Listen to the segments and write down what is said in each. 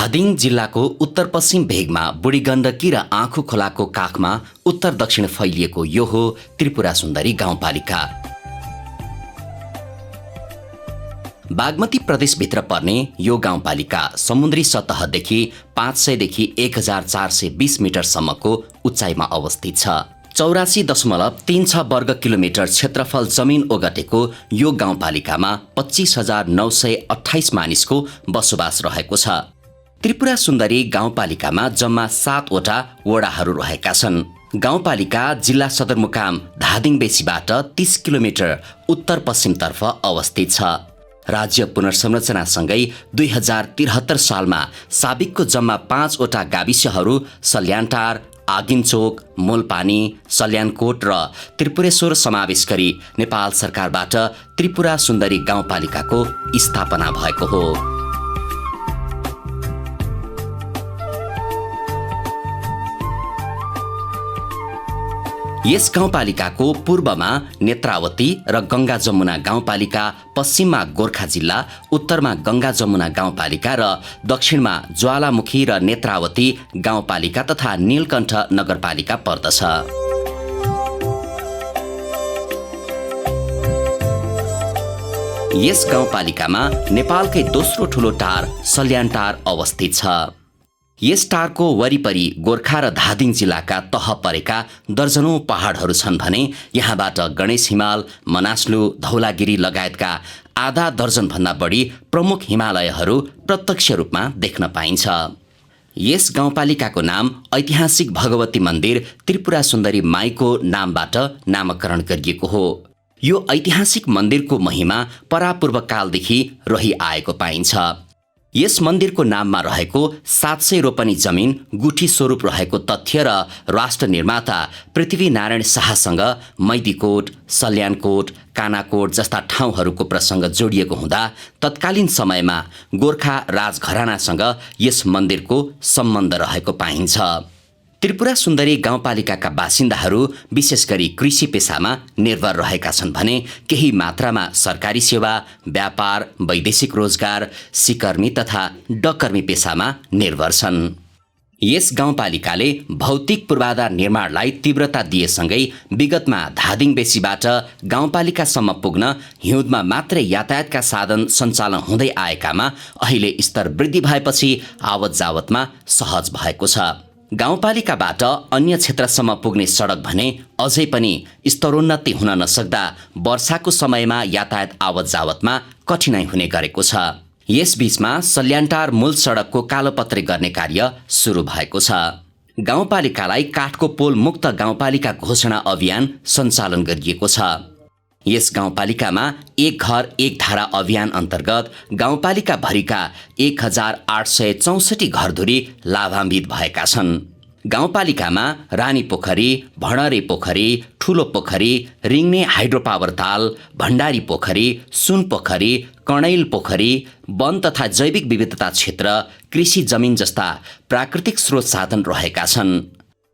धादिङ जिल्लाको उत्तर-पश्चिम भेगमा बुढी गण्डकी र आँखु खोलाको काखमा उत्तर दक्षिण फैलिएको यो हो त्रिपुरा सुन्दरी गाउँपालिका। बागमती प्रदेशभित्र पर्ने यो गाउँपालिका समुद्री सतहदेखि 500 देखि 1420 मिटरसम्मको उचाइमा अवस्थित छ। 84.36 वर्ग किलोमिटर क्षेत्रफल जमिन ओगटेको यो गाउँपालिकामा 25,928 मानिसको बसोबास रहेको छ। त्रिपुरा सुन्दरी गाउँपालिकामा जम्मा 7 वटा वडाहरू रहेका छन्। गाउँपालिका जिल्ला सदरमुकाम धादिङ बेसीबाट 30 किलोमिटर उत्तर पश्चिमतर्फ अवस्थित छ। राज्य पुनर्संरचनासँगै 2073 सालमा साबिकको जम्मा 5 वटा गाविसहरू सल्यानटार, आगिनचोक, मूलपानी, सल्यानकोट र त्रिपुरेश्वर समावेश गरी नेपाल सरकारबाट त्रिपुरा सुन्दरी गाउँपालिकाको स्थापना भएको हो। यस गाउँपालिकाको पूर्वमा नेत्रावती र गङ्गा जमुना गाउँपालिका, पश्चिममा गोर्खा जिल्ला, उत्तरमा गङ्गा जमुना गाउँपालिका र दक्षिणमा ज्वालामुखी र नेत्रावती गाउँपालिका तथा नीलकण्ठ नगरपालिका पर्दछ। यस गाउँपालिकामा नेपालकै दोस्रो ठुलो टार सल्यानटार अवस्थित छ। यस टारको वरिपरि गोर्खा र धादिङ जिल्लाका तह परेका दर्जनौं पहाडहरू छन् भने यहाँबाट गणेश हिमाल, मनास्लु, धौलागिरी लगायतका आधा दर्जनभन्दा बढी प्रमुख हिमालयहरू प्रत्यक्ष रूपमा देख्न पाइन्छ। यस गाउँपालिकाको नाम ऐतिहासिक भगवती मन्दिर त्रिपुरा सुन्दरी माईको नामबाट नामकरण गरिएको हो। यो ऐतिहासिक मन्दिरको महिमा परापूर्व कालदेखि रही आएको पाइन्छ। यस मन्दिरको नाममा रहेको 700 रोपनी जमिन गुठी स्वरूप रहेको तथ्य र राष्ट्र निर्माता पृथ्वीनारायण शाहसँग मैदीकोट, सल्यानकोट, कानाकोट जस्ता ठाउँहरूको प्रसङ्ग जोडिएको हुँदा तत्कालीन समयमा गोर्खा राजघरानासँग यस मन्दिरको सम्बन्ध रहेको पाइन्छ। त्रिपुरा सुन्दरी गाउँपालिकाका बासिन्दाहरू विशेष गरी कृषि पेसामा निर्भर रहेका छन् भने केही मात्रामा सरकारी सेवा, व्यापार, वैदेशिक रोजगार, सिकर्मी तथा डकर्मी पेसामा निर्भर छन्। यस गाउँपालिकाले भौतिक पूर्वाधार निर्माणलाई तीव्रता दिएसँगै विगतमा धादिङ बेसीबाट गाउँपालिकासम्म पुग्न हिउँदमा मात्रै यातायातका साधन सञ्चालन हुँदै आएकामा अहिले स्तर वृद्धि भएपछि आवत जावतमा सहज भएको छ। गाउँपालिकाबाट अन्य क्षेत्रसम्म पुग्ने सडक भने अझै पनि स्तरोन्नति हुन नसक्दा वर्षाको समयमा यातायात आवत जावतमा कठिनाइ हुने गरेको छ। यसबीचमा सल्यानटार मूल सडकको कालोपत्री गर्ने कार्य सुरु भएको छ। गाउँपालिकालाई काठको पोल मुक्त गाउँपालिका घोषणा अभियान सञ्चालन गरिएको छ। यस गाउँपालिकामा एक घर एक धारा अभियान अन्तर्गत गाउँपालिका भरिका 1864 घरधुरी लाभान्वित भएका छन्। गाउँपालिकामा रानी पोखरी, भणरे पोखरी, ठुलो पोखरी, रिङ्ने हाइड्रो पावर ताल, भण्डारी पोखरी, सुन पोखरी, कणैल पोखरी, वन तथा जैविक विविधता क्षेत्र, कृषि जमिन जस्ता प्राकृतिक स्रोत साधन रहेका छन्।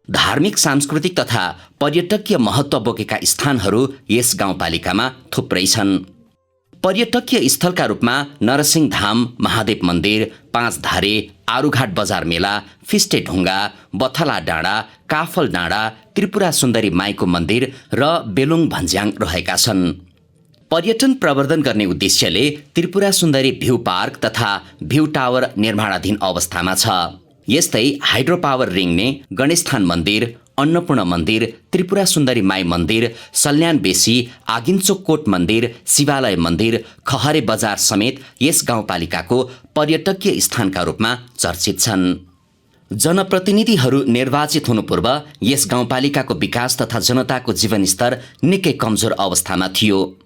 धार्मिक, सांस्कृतिक तथा पर्यटकीय महत्त्व बोकेका स्थानहरू यस गाउँपालिकामा थुप्रै छन्। पर्यटकीय स्थलका रूपमा नरसिंहधाम महादेव मन्दिर, पाँचधारे, आरुघाट बजार मेला, फिस्टे ढुङ्गा, बथला डाँडा, काफल डाँडा, त्रिपुरा सुन्दरी माईको मन्दिर र बेलुङ भन्ज्याङ रहेका छन्। पर्यटन प्रवर्धन गर्ने उद्देश्यले त्रिपुरा सुन्दरी भ्यू पार्क तथा भ्यू टावर निर्माणाधीन अवस्थामा छ। यस्तै हाइड्रो पावर रिङ्ने, गणेशथान मन्दिर, अन्नपूर्ण मन्दिर, त्रिपुरा सुन्दरी माई मन्दिर, सल्यान बेसी, आगिन्चोक कोट मन्दिर, शिवालय मन्दिर, खहरे बजार समेत यस गाउँपालिकाको पर्यटकीय स्थानका रूपमा चर्चित छन्। जनप्रतिनिधिहरू निर्वाचित हुनु पूर्व यस गाउँपालिकाको विकास तथा जनताको जीवनस्तर निकै कमजोर अवस्थामा थियो।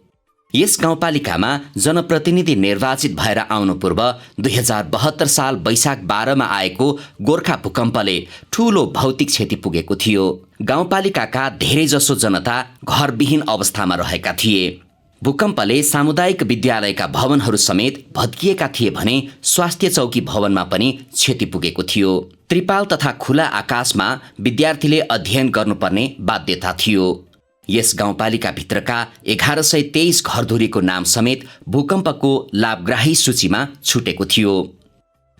यस गाउँपालिकामा जनप्रतिनिधि निर्वाचित भएर आउनु पूर्व 2072 साल वैशाख 12 मा आएको गोर्खा भूकम्पले ठूलो भौतिक क्षति पुगेको थियो। गाउँपालिकाका धेरैजसो जनता घरविहीन अवस्थामा रहेका थिए। भूकम्पले सामुदायिक विद्यालयका भवनहरू समेत भत्किएका थिए भने स्वास्थ्य चौकी भवनमा पनि क्षति पुगेको थियो। त्रिपाल तथा खुला आकाशमा विद्यार्थीले अध्ययन गर्नुपर्ने बाध्यता थियो। यस गाउँपालिका भित्रका 1123 घरधुरीको नाम समेत भूकम्पको लाभग्राही सूचीमा छुटेको थियो।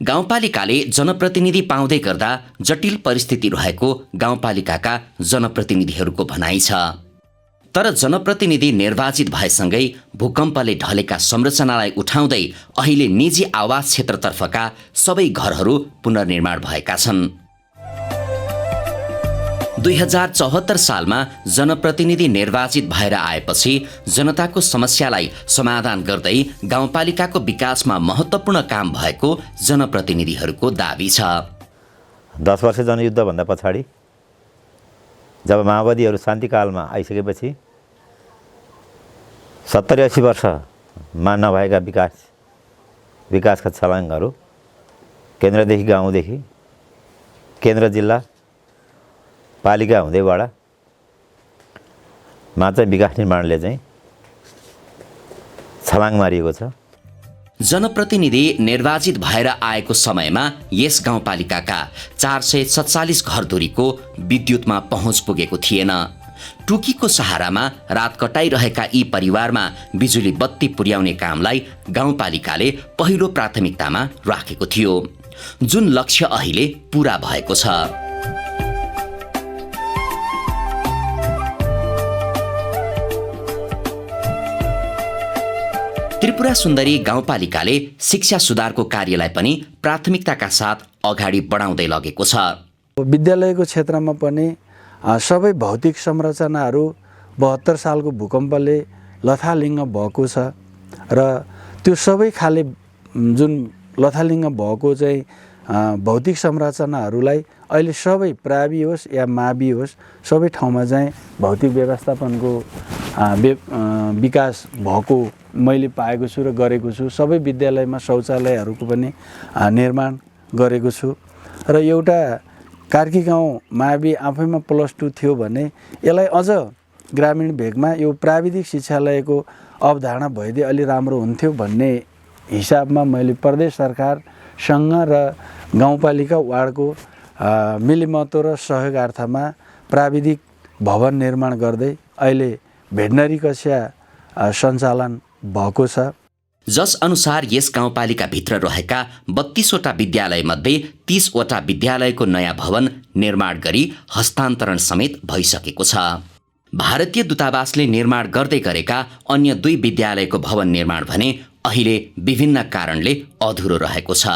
गाउँपालिकाले जनप्रतिनिधि पाउँदै गर्दा जटिल परिस्थिति रहेको गाउँपालिकाका जनप्रतिनिधिहरूको भनाइ छ। तर जनप्रतिनिधि निर्वाचित भएसँगै भूकम्पले ढलेका संरचनालाई उठाउँदै अहिले निजी आवास क्षेत्रतर्फका सबै घरहरू पुनर्निर्माण भएका छन्। 2074 सालमा जनप्रतिनिधि निर्वाचित भएर आएपछि जनताको समस्यालाई समाधान गर्दै गाउँपालिकाको विकासमा महत्त्वपूर्ण काम भएको जनप्रतिनिधिहरूको दाबी छ। 10 वर्ष जनयुद्धभन्दा पछाडि जब माओवादीहरू शान्तिकालमा आइसकेपछि 70-80 वर्षमा नभएका विकासका छलाङ्गहरू केन्द्रदेखि गाउँदेखि केन्द्र जिल्ला पालिका हुँदै वडामा चाहिँ विकास निर्माणले चाहिँ छलाङ मारिएको छ। जनप्रतिनिधि निर्वाचित भएर आएको समयमा यस गाउँपालिकाका 447 घरधुरीको विद्युतमा पहुँच पुगेको थिएन। टुकीको सहारामा रात कटाइरहेका यी परिवारमा बिजुली बत्ती पुर्याउने कामलाई गाउँपालिकाले पहिलो प्राथमिकतामा राखेको थियो, जुन लक्ष्य अहिले पूरा भएको छ। त्रिपुरा सुन्दरी गाउँपालिकाले शिक्षा सुधारको कार्यलाई पनि प्राथमिकताका साथ अगाडि बढाउँदै लगेको छ। विद्यालयको क्षेत्रमा पनि सबै भौतिक संरचनाहरू 72 सालको भूकम्पले लथालिङ्ग भएको छ र त्यो सबै खाले जुन लथालिङ्ग भएको चाहिँ भौतिक संरचनाहरूलाई अहिले सबै प्रावि होस् या मावि होस् सबै ठाउँमा चाहिँ भौतिक व्यवस्थापनको विकास भएको मैले पाएको छु र गरेको छु। सबै विद्यालयमा शौचालयहरूको पनि निर्माण गरेको छु र एउटा कार्की गाउँ मावि आफैमा +2 थियो भने यसलाई अझ ग्रामीण भेगमा यो प्राविधिक शिक्षालयको अवधारणा भइदिए अलि राम्रो हुन्थ्यो भन्ने हिसाबमा मैले प्रदेश सरकारसँग र गाउँपालिका वार्डको मिलिमतो र सहयोगार्थमा प्राविधिक भवन निर्माण गर्दै अहिले भेटनरी कक्षा सञ्चालन भएको छ। जस अनुसार यस गाउँपालिकाभित्र रहेका 32वटा विद्यालयमध्ये 30वटा विद्यालयको नयाँ भवन निर्माण गरी हस्तान्तरण समेत भइसकेको छ। भारतीय दूतावासले निर्माण गर्दै गरेका अन्य 2 विद्यालयको भवन निर्माण भने अहिले विभिन्न कारणले अधुरो रहेको छ।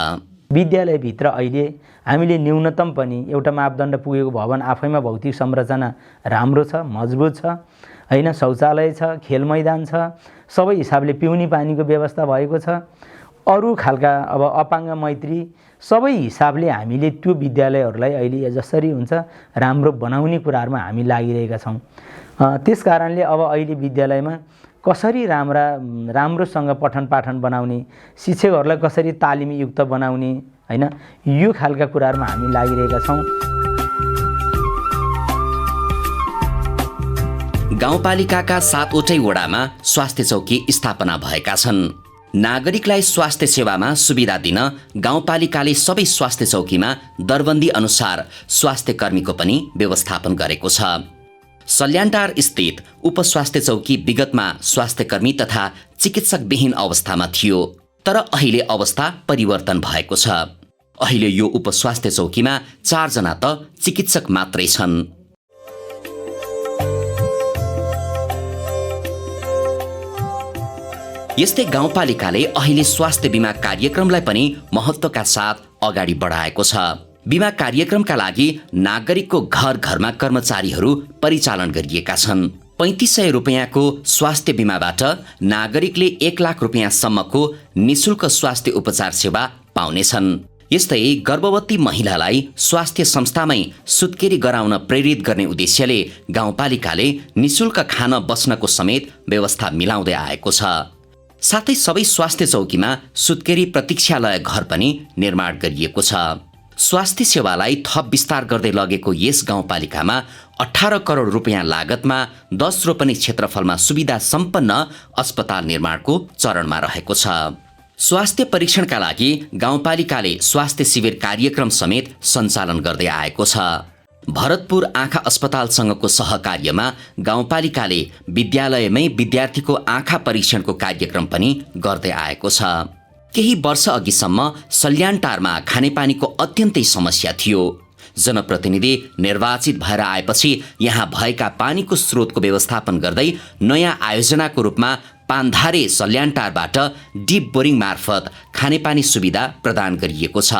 विद्यालयभित्र अहिले हामीले न्यूनतम पनि एउटा मापदण्ड पुगेको भवन आफैमा भौतिक संरचना राम्रो छ, मजबुत छ हैन, शौचालय छ, खेल मैदान छ, सबै हिसाबले पिउने पानीको व्यवस्था भएको छ। अरू खालका अब अपाङ्ग मैत्री सबै हिसाबले हामीले त्यो विद्यालयहरूलाई अहिले जसरी हुन्छ राम्रो बनाउने कुराहरुमा हामी लागिरहेका छौं। त्यसकारणले अब अहिले विद्यालयमा कसरी राम्रोसँग पठन पाठन बनाउने, शिक्षकहरूलाई कसरी तालिमयुक्त बनाउने हैन, यो खालका कुराहरुमा हामी लागिरहेका छौं। गाउँपालिकाका 7वटै वडामा स्वास्थ्य चौकी स्थापना भएका छन्। नागरिकलाई स्वास्थ्य सेवामा सुविधा दिन गाउँपालिकाले सबै स्वास्थ्य चौकीमा दरबन्दी अनुसार स्वास्थ्य कर्मीको पनि व्यवस्थापन गरेको छ। सल्यानटार स्थित उपस्वास्थ्य चौकी विगतमा स्वास्थ्य कर्मी तथा चिकित्सकविहीन अवस्थामा थियो, तर अहिले अवस्था परिवर्तन भएको छ। अहिले यो उपस्वास्थ्य चौकीमा 4 जना त चिकित्सक मात्रै छन्। यस्तै गाउँपालिकाले अहिले स्वास्थ्य बीमा कार्यक्रमलाई पनि महत्त्वका साथ अगाडि बढाएको छ। बीमा कार्यक्रमका लागि नागरिकको घर घरमा कर्मचारीहरू परिचालन गरिएका छन्। 3500 रुपैयाँको स्वास्थ्य बीमाबाट नागरिकले 1 लाख रुपैयाँसम्मको निशुल्क स्वास्थ्य उपचार सेवा पाउनेछन्। यस्तै गर्भवती महिलालाई स्वास्थ्य संस्थामै सुत्केरी गराउन प्रेरित गर्ने उद्देश्यले गाउँपालिकाले निशुल्क खान बस्नको समेत व्यवस्था मिलाउँदै आएको छ। साथै सबै स्वास्थ्य चौकीमा सुत्केरी प्रतीक्षालय घर पनि निर्माण गरिएको छ। स्वास्थ्य सेवालाई थप विस्तार गर्दै लगेको यस गाउँपालिकामा 18 करोड रुपैयाँ लागतमा 10 रोपनी क्षेत्रफलमा सुविधा सम्पन्न अस्पताल निर्माणको चरणमा रहेको छ। स्वास्थ्य परीक्षणका लागि गाउँपालिकाले स्वास्थ्य शिविर कार्यक्रम समेत सञ्चालन गर्दै आएको छ। भरतपुर आँखा अस्पतालसँगको सहकार्यमा गाउँपालिकाले विद्यालयमै विद्यार्थीको आँखा परीक्षणको कार्यक्रम पनि गर्दै आएको छ। केही वर्ष अघिसम्म सल्यानटारमा खानेपानीको अत्यन्तै समस्या थियो। जनप्रतिनिधि निर्वाचित भएर आएपछि यहाँ भएका पानीको स्रोतको व्यवस्थापन गर्दै नयाँ आयोजनाको रूपमा पान्धारे सल्यानटारबाट डिप बोरिङ मार्फत खानेपानी सुविधा प्रदान गरिएको छ।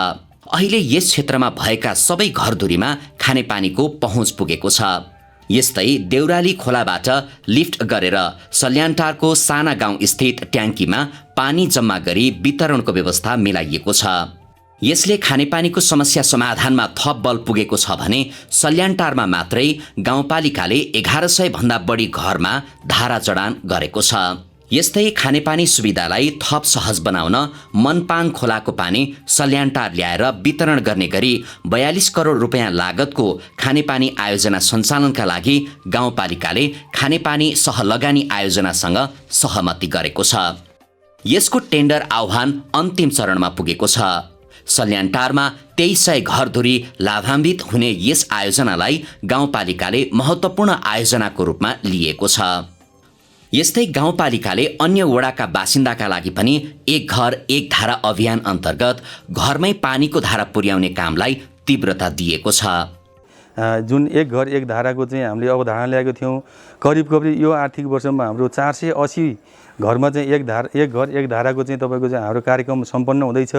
अहिले यस क्षेत्रमा भएका सबै घरधुरीमा खानेपानीको पहुँच पुगेको छ। यस्तै देउराली खोलाबाट लिफ्ट गरेर सल्यानटारको साना गाउँ स्थित ट्याङ्कीमा पानी जम्मा गरी वितरणको व्यवस्था मिलाइएको छ। यसले खानेपानीको समस्या समाधानमा थप बल पुगेको छ भने सल्यानटारमा मात्रै गाउँपालिकाले 1100 भन्दा बढी घरमा धारा जडान गरेको छ। यस्तै खानेपानी सुविधालाई थप सहज बनाउन मनपाङ खोलाको पानी सल्यानटार ल्याएर वितरण गर्ने गरी 42 करोड रुपियाँ लागतको खानेपानी आयोजना सञ्चालनका लागि गाउँपालिकाले खानेपानी सहलगानी आयोजनासँग सहमति गरेको छ। यसको टेन्डर आह्वान अन्तिम चरणमा पुगेको छ। सल्यानटारमा 2300 घरधुरी लाभान्वित हुने यस आयोजनालाई गाउँपालिकाले महत्त्वपूर्ण आयोजनाको रूपमा लिएको छ। यस्तै गाउँपालिकाले अन्य वडाका बासिन्दाका लागि पनि एक घर एक धारा अभियान अन्तर्गत घरमै पानीको धारा पुर्याउने कामलाई तीव्रता दिएको छ। जुन एक घर एक धाराको चाहिँ हामीले अवधारणा ल्याएको थियौँ, करिब यो आर्थिक वर्षमा हाम्रो 480 घरमा चाहिँ एक घर एक धाराको चाहिँ तपाईँको चाहिँ हाम्रो कार्यक्रम सम्पन्न हुँदैछ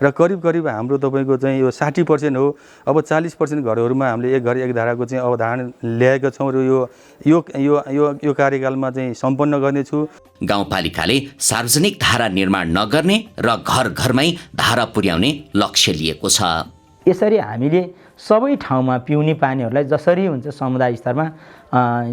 र करिब हाम्रो तपाईँको चाहिँ यो 60% हो। अब 40% घरहरूमा हामीले एक घर एक धाराको चाहिँ अवधारणा ल्याएका छौँ र यो कार्यकालमा चाहिँ सम्पन्न गर्नेछु। गाउँपालिकाले सार्वजनिक धारा निर्माण नगर्ने र घर घरमै धारा पुर्याउने लक्ष्य लिएको छ। यसरी हामीले सबै ठाउँमा पिउने पानीहरूलाई जसरी हुन्छ समुदाय स्तरमा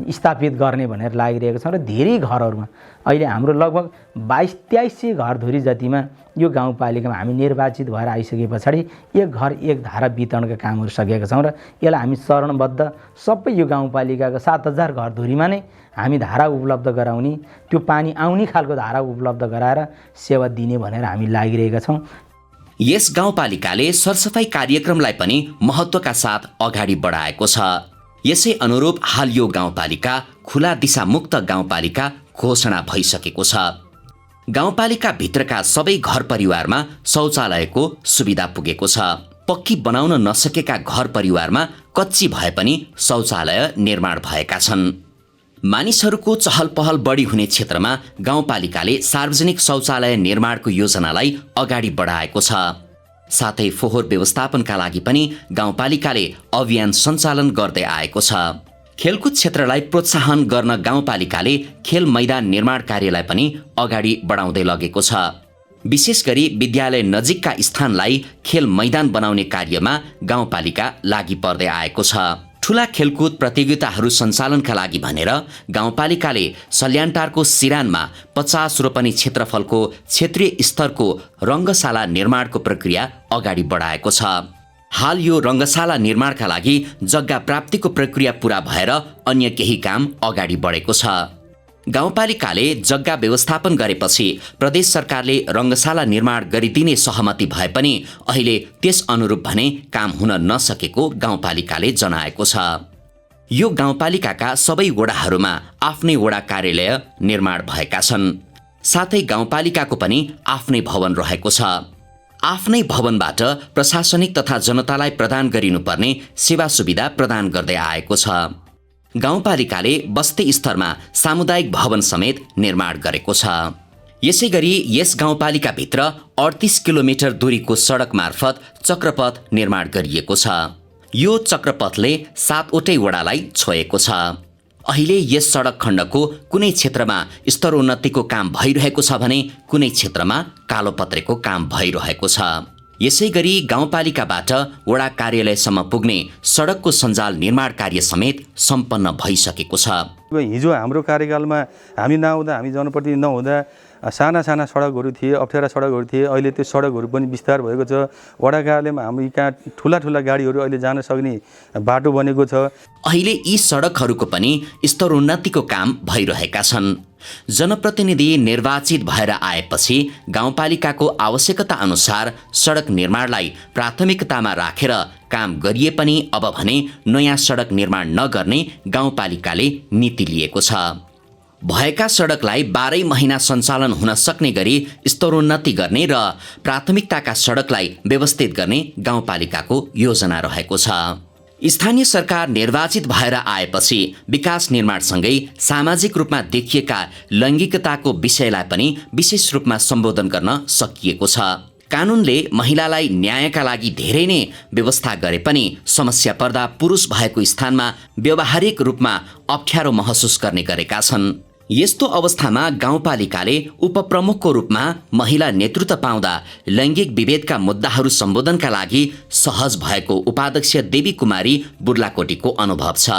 स्थापित गर्ने भनेर लागिरहेको छ र धेरै घरहरूमा अहिले हाम्रो लगभग 2200-2300 घरधुरी जतिमा यो गाउँपालिकामा हामी निर्वाचित भएर आइसके पछाडि एक घर एक धारा वितरणका कामहरू सकेका छौँ र यसलाई हामी चरणबद्ध सबै यो गाउँपालिकाको 7000 घरधुरीमा नै हामी धारा उपलब्ध गराउने, त्यो पानी आउने खालको धारा उपलब्ध गराएर सेवा दिने भनेर हामी लागिरहेका छौँ। यस गाउँपालिकाले सरसफाई कार्यक्रमलाई पनि महत्त्वका साथ अगाडि बढाएको छ। यसै अनुरूप हाल यो गाउँपालिका खुला दिशामुक्त गाउँपालिका घोषणा भइसकेको छ। गाउँपालिका भित्रका सबै घर परिवारमा शौचालयको सुविधा पुगेको छ। पक्की बनाउन नसकेका घर परिवारमा कच्ची भए पनि शौचालय निर्माण भएका छन्। मानिसहरूको चहल पहल बढी हुने क्षेत्रमा गाउँपालिकाले सार्वजनिक शौचालय निर्माणको योजनालाई अगाडि बढाएको छ। साथै फोहोर व्यवस्थापनका लागि पनि गाउँपालिकाले अभियान सञ्चालन गर्दै आएको छ। खेलकुद क्षेत्रलाई प्रोत्साहन गर्न गाउँपालिकाले खेल मैदान निर्माण कार्यलाई पनि अगाडि बढाउँदै लगेको छ। विशेष गरी विद्यालय नजिकका स्थानलाई खेल मैदान बनाउने कार्यमा गाउँपालिका लागि पर्दै आएको छ। ठूला खेलकुद प्रतियोगिताहरू सञ्चालनका लागि भनेर गाउँपालिकाले सल्यानटारको सिरानमा 50 रोपनी क्षेत्रफलको क्षेत्रीय स्तरको रङ्गशाला निर्माणको प्रक्रिया अगाडि बढाएको छ। हाल यो रङ्गशाला निर्माणका लागि जग्गा प्राप्तिको प्रक्रिया पूरा भएर अन्य केही काम अगाडि बढेको छ। गाउँपालिकाले जग्गा व्यवस्थापन गरेपछि प्रदेश सरकारले रङ्गशाला निर्माण गरिदिने सहमति भए पनि अहिले त्यस अनुरूप भने काम हुन नसकेको गाउँपालिकाले जनाएको छ। यो गाउँपालिकाका सबै वडाहरूमा आफ्नै वडा कार्यालय निर्माण भएका छन्। साथै गाउँपालिकाको पनि आफ्नै भवन रहेको छ। आफ्नै भवनबाट प्रशासनिक तथा जनतालाई प्रदान गरिनुपर्ने सेवा सुविधा प्रदान गर्दै आएको छ। गाउँपालिकाले बस्ती स्तरमा सामुदायिक भवन समेत निर्माण गरेको छ। यसैगरी यस गाउँपालिकाभित्र 38 किलोमिटर दूरीको सडक मार्फत चक्रपथ निर्माण गरिएको छ। यो चक्रपथले 7वटै वडालाई छोएको छ। अहिले यस सडक खण्डको कुनै क्षेत्रमा स्तरोन्नतिको काम भइरहेको छ भने कुनै क्षेत्रमा कालोपत्रेको काम भइरहेको छ। यसैगरी गाउँपालिकाबाट वडा कार्यालयसम्म पुग्ने सडकको सञ्जाल निर्माण कार्य समेत सम्पन्न भइसकेको छ। हिजो हाम्रो कार्यकालमा हामी नआउँदा, हामी जनप्रतिनिधि नहुँदा साना सडकहरू थिए, अप्ठ्यारा सडकहरू थिए। अहिले त्यो सडकहरू पनि विस्तार भएको छ। वडा कार्यालयमा हामी कहाँ ठुला गाडीहरू अहिले जान सक्ने बाटो बनेको छ। अहिले यी सडकहरूको पनि स्तरोन्नतिको काम भइरहेका छन्। जनप्रतिनिधि निर्वाचित भएर आएपछि गाउँपालिकाको आवश्यकता अनुसार सडक निर्माणलाई प्राथमिकतामा राखेर काम गरिए पनि अब भने नयाँ सडक निर्माण नगर्ने गाउँपालिकाले नीति लिएको छ। भएका सडकलाई 12 महिना सञ्चालन हुन सक्ने गरी स्तरोन्नति गर्ने र प्राथमिकताका सडकलाई व्यवस्थित गर्ने गाउँपालिकाको योजना रहेको छ। स्थानीय सरकार निर्वाचित भएर आएपछि विकास निर्माणसँगै सामाजिक रूपमा देखिएका लैङ्गिकताको विषयलाई पनि विशेष रूपमा सम्बोधन गर्न सकिएको छ। कानुनले महिलालाई न्यायका लागि धेरै नै व्यवस्था गरे पनि समस्या पर्दा पुरुष भएको स्थानमा व्यावहारिक रूपमा अप्ठ्यारो महसुस गर्ने गरेका छन्। यस्तो अवस्थामा गाउँपालिकाले उपप्रमुखको रूपमा महिला नेतृत्व पाउँदा लैङ्गिक विभेदका मुद्दाहरू सम्बोधनका लागि सहज भएको उपाध्यक्ष देवी कुमारी बुर्लाकोटीको अनुभव छ।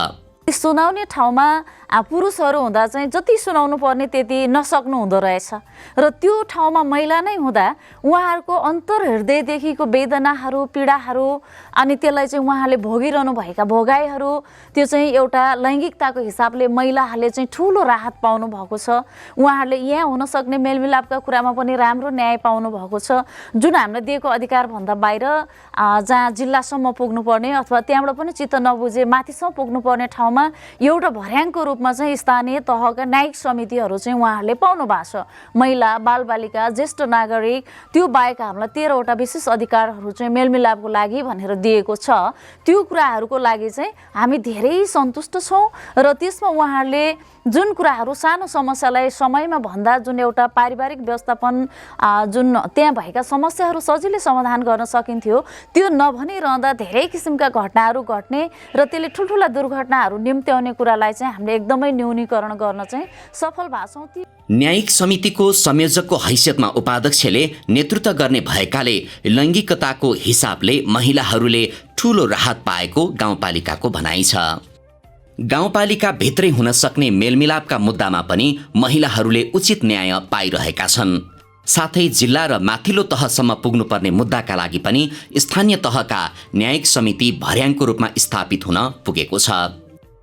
सुनाउने ठाउँमा पुरुषहरू हुँदा चाहिँ जति सुनाउनु पर्ने त्यति नसक्नु हुँदो रहेछ र त्यो ठाउँमा महिला नै हुँदा उहाँहरूको अन्तर्हृदयदेखिको वेदनाहरू पीडाहरू अनि त्यसलाई चाहिँ उहाँहरूले भोगिरहनु भएका भोगाइहरू त्यो चाहिँ एउटा लैङ्गिकताको हिसाबले महिलाहरूले चाहिँ ठुलो राहत पाउनु भएको छ। उहाँहरूले यहाँ हुन सक्ने मेलमिलापका कुरामा पनि राम्रो न्याय पाउनु भएको छ। जुन हामीलाई दिएको अधिकारभन्दा बाहिर जहाँ जिल्लासम्म पुग्नुपर्ने अथवा त्यहाँबाट पनि चित्त नबुझे माथिसम्म पुग्नुपर्ने ठाउँमा एउटा भर्याङको रूपमा चाहिँ स्थानीय तहका न्यायिक समितिहरू चाहिँ उहाँहरूले पाउनु भएको छ। महिला बालबालिका ज्येष्ठ नागरिक त्यो बाहेक हामीलाई 13 वटा विशेष अधिकारहरू चाहिँ मेलमिलापको लागि भनेर दिएको छ। त्यो कुराहरूको लागि चाहिँ हामी धेरै सन्तुष्ट छौँ र त्यसमा उहाँहरूले जुन कुराहरू सानो समस्यालाई समयमा भन्दा जुन एउटा पारिवारिक व्यवस्थापन जुन त्यहाँ भएका समस्याहरू सजिलै समाधान गर्न सकिन्थ्यो त्यो नभनिरहँदा धेरै किसिमका घटनाहरू घट्ने र त्यसले ठुल्ठुला दुर्घटनाहरू निम्त्याउने कुरालाई चाहिँ हामीले एकदमै न्यूनीकरण गर्न चाहिँ सफल भएको छौँ। न्यायिक समितिको संयोजकको हैसियतमा उपाध्यक्षले नेतृत्व गर्ने भएकाले लैङ्गिकताको हिसाबले महिलाहरूले ठूलो राहत पाएको गाउँपालिकाको भनाइ छ। गाउँपालिका भित्रै हुन सक्ने मेलमिलापका मुद्दामा पनि महिलाहरूले उचित न्याय पाइरहेका छन्। साथै जिल्ला र माथिल्लो तहसम्म पुग्नुपर्ने मुद्दाका लागि पनि स्थानीय तहका न्यायिक समिति भर्याङको रूपमा स्थापित हुन पुगेको छ।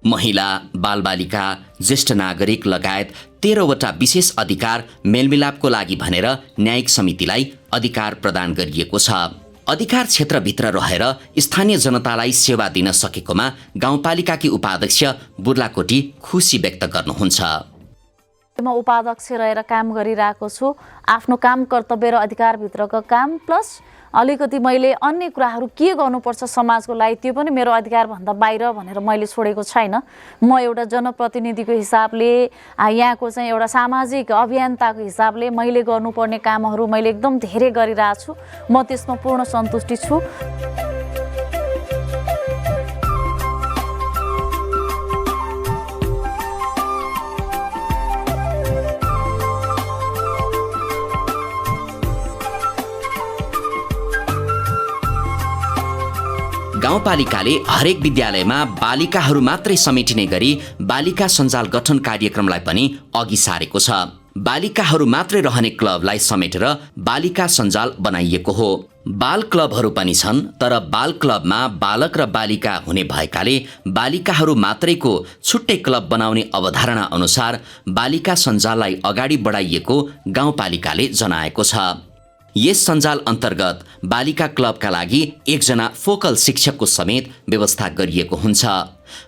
महिला बालबालिका ज्येष्ठ नागरिक लगायत 13 वटा विशेष अधिकार मेलमिलापको लागि भनेर न्यायिक समितिलाई अधिकार प्रदान गरिएको छ। अधिकार क्षेत्रभित्र रहेर स्थानीय जनतालाई सेवा दिन सकेकोमा गाउँपालिकाकी उपाध्यक्ष बुर्लाकोटी खुसी व्यक्त गर्नुहुन्छ। म उपाध्यक्ष रहेर काम गरिरहेको छु। आफ्नो काम कर्तव्य र अधिकारभित्रको काम प्लस अलिकति मैले अन्य कुराहरू के गर्नुपर्छ समाजको लागि त्यो पनि मेरो अधिकारभन्दा बाहिर भनेर मैले छोडेको छैन। म एउटा जनप्रतिनिधिको हिसाबले यहाँको चाहिँ एउटा सामाजिक अभियन्ताको हिसाबले मैले गर्नुपर्ने कामहरू मैले एकदम धेरै गरिरहेको छु। म त्यसमा पूर्ण सन्तुष्टि छु। गाउँपालिकाले हरेक विद्यालयमा बालिकाहरू मात्रै समेटिने गरी बालिका सञ्जाल गठन कार्यक्रमलाई पनि अघि सारेको छ। बालिकाहरू मात्रै रहने क्लबलाई समेटेर बालिका सञ्जाल बनाइएको हो। बाल क्लबहरू पनि छन् तर बाल क्लबमा बालक र बालिका हुने भएकाले बालिकाहरू मात्रैको छुट्टै क्लब बनाउने अवधारणा अनुसार बालिका सञ्जाललाई अगाडि बढाइएको गाउँपालिकाले जनाएको छ। यस सञ्जाल अन्तर्गत बालिका क्लबका लागि 1 जना फोकल शिक्षकको समेत व्यवस्था गरिएको हुन्छ।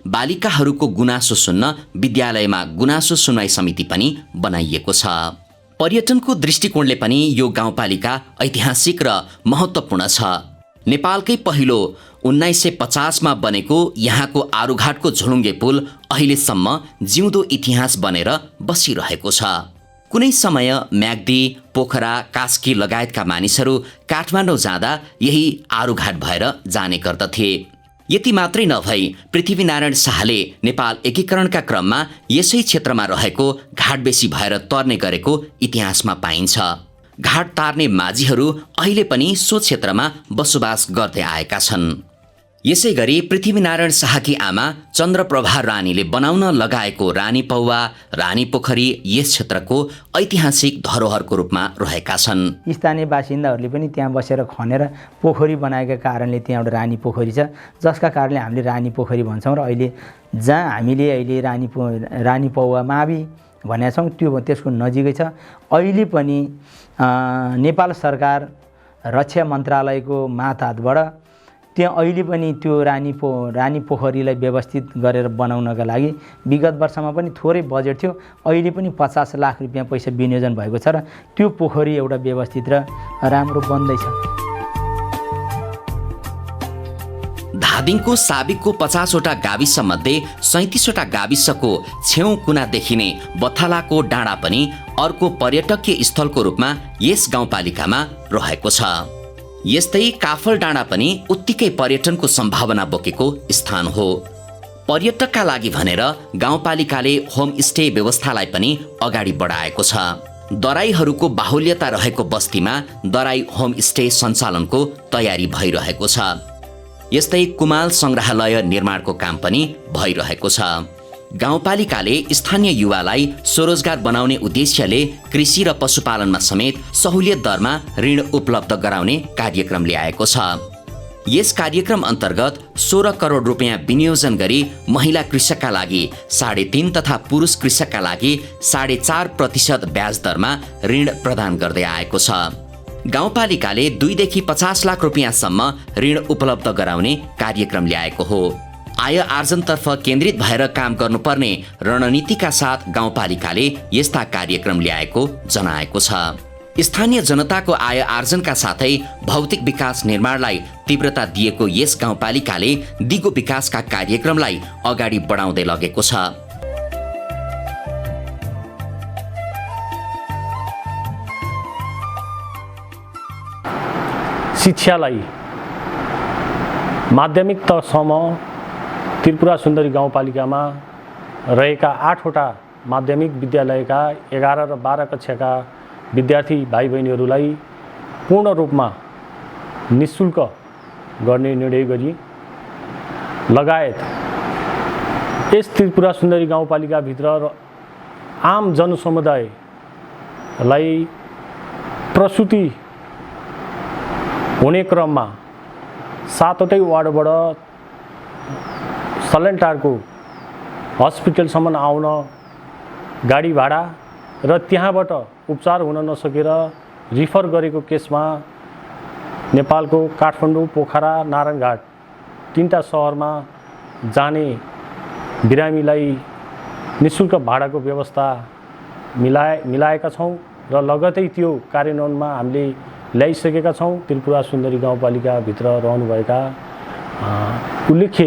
बालिकाहरूको गुनासो सुन्न विद्यालयमा गुनासो सुनवाई समिति पनि बनाइएको छ। पर्यटनको दृष्टिकोणले पनि यो गाउँपालिका ऐतिहासिक र महत्त्वपूर्ण छ। नेपालकै पहिलो 1950 मा बनेको यहाँको आरुघाटको झुलुङ्गे पुल अहिलेसम्म जिउँदो इतिहास बनेर बसिरहेको छ। कुनै समय म्याग्दी पोखरा कास्की लगायतका मानिसहरू काठमाडौँ जाँदा यही आरुघाट भएर जाने गर्दथे। यति मात्रै नभई पृथ्वीनारायण शाहले नेपाल एकीकरणका क्रममा यसै क्षेत्रमा रहेको घाटबेसी भएर तर्ने गरेको इतिहासमा पाइन्छ। घाट तार्ने माझीहरू अहिले पनि सो क्षेत्रमा बसोबास गर्दै आएका छन्। यसै गरी पृथ्वीनारायण शाहकी आमा चन्द्रप्रभा रानीले बनाउन लगाएको रानी पौवा रानी पोखरी यस क्षेत्रको ऐतिहासिक धरोहरको रूपमा रहेका छन्। स्थानीय बासिन्दाहरूले पनि त्यहाँ बसेर खनेर पोखरी बनाएका कारणले त्यहाँ एउटा रानी पोखरी छ, जसका कारणले हामीले रानी पोखरी भन्छौँ। र अहिले जहाँ हामीले अहिले रानी पौवा मावि भनेका छौँ त्यसको नजिकै छ। अहिले पनि नेपाल सरकार रक्षा मन्त्रालयको मातहतबाट त्यहाँ अहिले पनि त्यो रानी पोखरीलाई व्यवस्थित गरेर बनाउनका लागि विगत वर्षमा पनि थोरै बजेट थियो, अहिले पनि 50 लाख रुपियाँ पैसा विनियोजन भएको छ र त्यो पोखरी एउटा व्यवस्थित र राम्रो बन्दैछ। धादिङको साबिकको 50वटा गाविसमध्ये 37वटा गाविसको छेउ कुना देखिने बथालाको डाँडा पनि अर्को पर्यटकीय स्थलको रूपमा यस गाउँपालिकामा रहेको छ। यस्तै काफल डाँडा पनि उत्तिकै पर्यटनको सम्भावना बोकेको स्थान हो। पर्यटकका लागि भनेर गाउँपालिकाले होमस्टे व्यवस्थालाई पनि अगाडि बढाएको छ। दराईहरूको बाहुल्यता रहेको बस्तीमा दराई होमस्टे सञ्चालनको तयारी भइरहेको छ। यस्तै कुमाल संग्रहालय निर्माणको काम पनि भइरहेको छ। गाउँपालिकाले स्थानीय युवालाई स्वरोजगार बनाउने उद्देश्यले कृषि र पशुपालनमा समेत सहुलियत दरमा ऋण उपलब्ध गराउने कार्यक्रम ल्याएको छ। यस कार्यक्रम अन्तर्गत 16 करोड रुपियाँ विनियोजन गरी महिला कृषकका लागि 3.5 तथा पुरुष कृषकका लागि 4.5% ब्याज दरमा ऋण प्रदान गर्दै आएको छ। गाउँपालिकाले 2 देखि 50 लाख रुपियाँसम्म ऋण उपलब्ध गराउने कार्यक्रम ल्याएको हो। आय आर्जनतर्फ केन्द्रित भएर काम गर्नुपर्ने रणनीतिका साथ गाउँपालिकाले यस्ता कार्यक्रम ल्याएको जनाएको छ। स्थानीय जनताको आय आर्जनका साथै भौतिक विकास निर्माणलाई तीव्रता दिएको यस गाउँपालिकाले दिगो विकासका कार्यक्रमलाई अगाडि बढाउँदै लगेको छ। शिक्षालाई माध्यमिक तहसम्म त्रिपुरा सुन्दरी गाउँपालिकामा रहेका 8वटा माध्यमिक विद्यालयका 11 र 12 कक्षाका विद्यार्थी भाइ बहिनीहरूलाई पूर्ण रूपमा निःशुल्क गर्ने निर्णय गरी लगायत यस त्रिपुरा सुन्दरी गाउँपालिकाभित्र आम जनसमुदायलाई प्रसुति हुने क्रममा 7वटै वार्डबाट सल्यानटारको हस्पिटलसम्म आउन गाडी भाडा र त्यहाँबाट उपचार हुन नसकेर रिफर गरेको केसमा नेपालको काठमाडौँ, पोखरा, नारायणघाट 3टा सहरमा जाने बिरामीलाई निःशुल्क भाडाको व्यवस्था मिलाएका छौँ र लगतै त्यो कार्यान्वयनमा हामीले ल्याइसकेका छौँ। त्रिपुरा सुन्दरी गाउँपालिकाभित्र रहनुभएका उल्लेख्य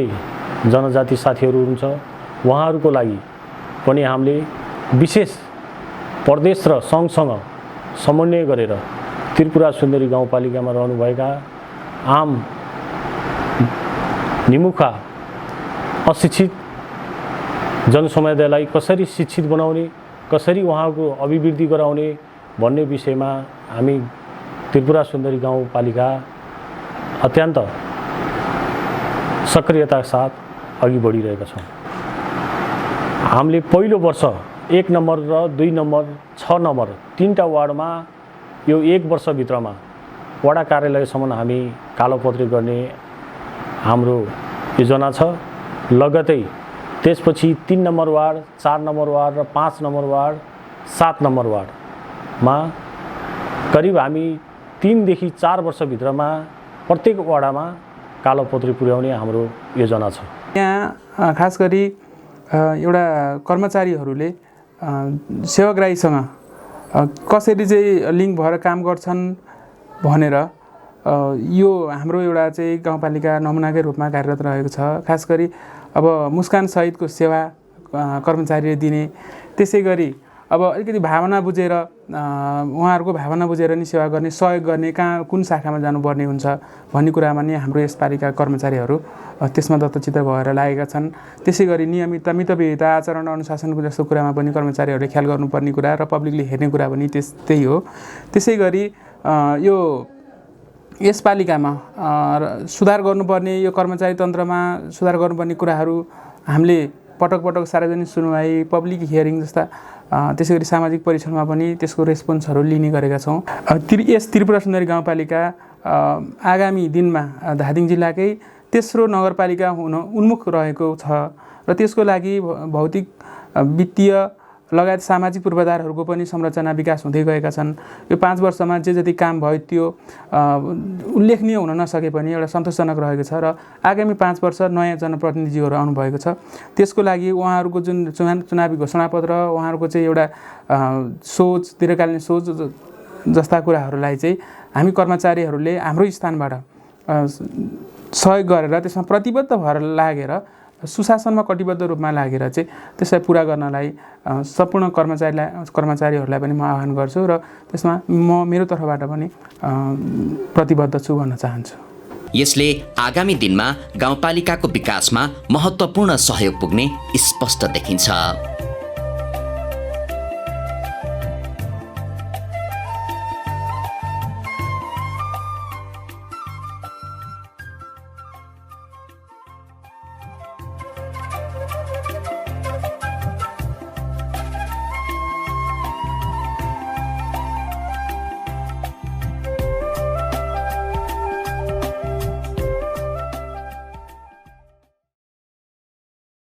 जनजाति साथीहरू हुनुहुन्छ, उहाँहरूको लागि पनि हामीले विशेष प्रदेश र सङ्घसँग समन्वय गरेर त्रिपुरा सुन्दरी गाउँपालिकामा रहनुभएका आम निमुखा अशिक्षित जनसमुदायलाई कसरी शिक्षित बनाउने, कसरी उहाँको अभिवृद्धि गराउने भन्ने विषयमा हामी त्रिपुरा सुन्दरी गाउँपालिका अत्यन्त सक्रियताका साथ अघि बढिरहेका छौँ। हामीले पहिलो वर्ष 1 नम्बर र 2 नम्बर, 6 नम्बर 3टा वार्डमा यो 1 वर्षभित्रमा वडा कार्यालयसम्म हामी कालोपत्री गर्ने हाम्रो योजना छ। लगतै त्यसपछि 3 नम्बर वार्ड, 4 नम्बर वार्ड र 5 नम्बर वार्ड, 7 नम्बर वार्डमा करिब हामी 3 देखि 4 वर्षभित्रमा प्रत्येक वडामा कालोपत्री पुर्याउने हाम्रो योजना छ। यहाँ खास गरी एउटा कर्मचारीहरूले सेवाग्राहीसँग कसरी चाहिँ लिङ्क भएर काम गर्छन् भनेर यो हाम्रो एउटा चाहिँ गाउँपालिका नमुनाकै रूपमा कार्यरत रहेको छ। खास गरी अब मुस्कान सहितको सेवा कर्मचारीले दिने, त्यसै गरी अब अलिकति भावना बुझेर उहाँहरूको भावना बुझेर नि सेवा गर्ने, सहयोग गर्ने, कहाँ कुन शाखामा जानुपर्ने हुन्छ भन्ने कुरामा नि हाम्रो यस पालिका कर्मचारीहरू त्यसमा दत्तचित्त भएर लागेका छन्। त्यसै गरी नियमित मितव्ययिता, आचरण, अनुशासनको जस्तो कुरामा पनि कर्मचारीहरूले ख्याल गर्नुपर्ने कुरा र पब्लिकले हेर्ने कुरा पनि त्यही हो। त्यसै गरी यो यस पालिकामा सुधार गर्नुपर्ने, यो कर्मचारी तन्त्रमा सुधार गर्नुपर्ने कुराहरू हामीले पटक पटक सार्वजनिक सुनवाई, पब्लिक हियरिङ जस्ता त्यसै गरी सामाजिक परीक्षणमा पनि त्यसको रेस्पोन्सहरू लिने गरेका छौँ। यस त्रिपुरा सुन्दरी गाउँपालिका आगामी दिनमा धादिङ जिल्लाकै तेस्रो नगरपालिका हुन उन्मुख रहेको छ र त्यसको लागि भौतिक, वित्तीय लगायत सामाजिक पूर्वाधारहरूको पनि संरचना विकास हुँदै गएका छन्। यो 5 वर्षमा जे जति काम भयो त्यो उल्लेखनीय हुन नसके पनि एउटा सन्तोषजनक रहेको छ र आगामी 5 वर्ष नयाँ जनप्रतिनिधिहरू आउनुभएको छ। त्यसको लागि उहाँहरूको जुन चुनावी घोषणापत्र, उहाँहरूको चाहिँ एउटा सोच, दीर्घकालीन सोच जस्ता कुराहरूलाई चाहिँ हामी कर्मचारीहरूले हाम्रो स्थानबाट सहयोग गरेर त्यसमा प्रतिबद्ध भएर लागेर सुशासनमा कटिबद्ध रूपमा लागेर चाहिँ त्यसलाई पुरा गर्नलाई सम्पूर्ण कर्मचारीहरूलाई पनि म आह्वान गर्छु र त्यसमा म मेरो तर्फबाट पनि प्रतिबद्ध छु भन्न चाहन्छु। यसले आगामी दिनमा गाउँपालिकाको विकासमा महत्त्वपूर्ण सहयोग पुग्ने स्पष्ट देखिन्छ।